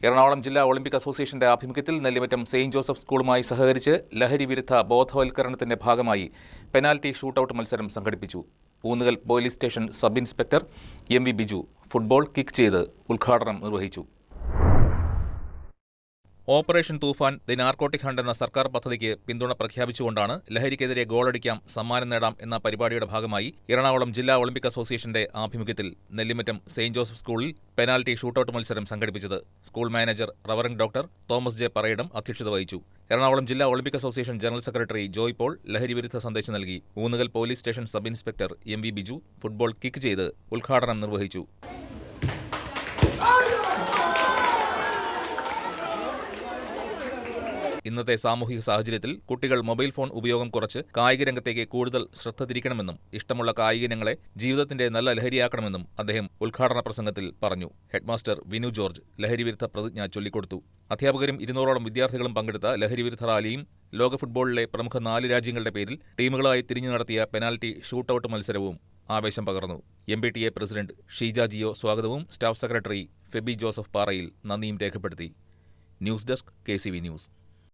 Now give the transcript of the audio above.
എറണാകുളം ജില്ലാ ഒളിമ്പിക് അസോസിയേഷന്റെ ആഭിമുഖ്യത്തിൽ നെല്ലിമറ്റം സെയിന്റ് ജോസഫ് സ്കൂളുമായി സഹകരിച്ച് ലഹരി വിരുദ്ധ ബോധവൽക്കരണത്തിന്റെ ഭാഗമായി പെനാൽറ്റി ഷൂട്ടൌട്ട് മത്സരം സംഘടിപ്പിച്ചു. Oonnukal police station sub inspector M V. Biju football kick ചെയ്ത് ഉദ്ഘാടനം നിർവഹിച്ചു. Operation Toofan the narcotic hunt എന്ന സർക്കാർ പദ്ധതിക്ക് പിന്തുണ പ്രഖ്യാപിച്ചുകൊണ്ടാണ് ലഹരിക്കെതിരെ ഗോളടിക്കാം സമ്മാനം നേടാം എന്ന പരിപാടിയുടെ ഭാഗമായി എറണാകുളം ജില്ലാ ഒളിമ്പിക് അസോസിയേഷന്റെ ആഭിമുഖ്യത്തിൽ നെല്ലിമറ്റം സെയിന്റ് ജോസഫ് സ്കൂളിൽ പെനാൽറ്റി ഷൂട്ടൌട്ട് മത്സരം സംഘടിപ്പിച്ചത്. School manager reverend doctor Thomas J Parayidam അധ്യക്ഷത വഹിച്ചു. എറണാകുളം ജില്ലാ Olympic association general secretary Joy Paul ലഹരി വിരുദ്ധ സന്ദേശം നൽകി. Oonnukal police station sub inspector M V. Biju football kick ചെയ്ത് ഉദ്ഘാടനം നിർവഹിച്ചു. ഇന്നത്തെ സാമൂഹിക സാഹചര്യത്തിൽ കുട്ടികൾ മൊബൈൽ ഫോൺ ഉപയോഗം കുറച്ച് കായിക രംഗത്തേക്ക് കൂടുതൽ ശ്രദ്ധ തിരിക്കണമെന്നും ഇഷ്ടമുള്ള കായിക ഇനങ്ങളെ ജീവിതത്തിന്റെ നല്ല ലഹരിയാക്കണമെന്നും അദ്ദേഹം ഉദ്ഘാടന പ്രസംഗത്തിൽ പറഞ്ഞു. ഹെഡ്മാസ്റ്റർ വിനു ജോർജ് ലഹരിവിരുദ്ധ പ്രതിജ്ഞ ചൊല്ലിക്കൊടുത്തു. അധ്യാപകരും 200ഓളം വിദ്യാർത്ഥികളും പങ്കെടുത്ത ലഹരിവിരുദ്ധ റാലിയും ലോക ഫുട്ബോളിലെ പ്രമുഖ 4 രാജ്യങ്ങളുടെ പേരിൽ ടീമുകളായി തിരിഞ്ഞു നടത്തിയ പെനാൽറ്റി ഷൂട്ടൌട്ട് മത്സരവും ആവേശം പകർന്നു. MBTA പ്രസിഡന്റ് ഷീജ ജിയോ സ്വാഗതവും സ്റ്റാഫ് സെക്രട്ടറി ഫെബി ജോസഫ് പാറയിൽ നന്ദിയും രേഖപ്പെടുത്തി. News desk KCV news.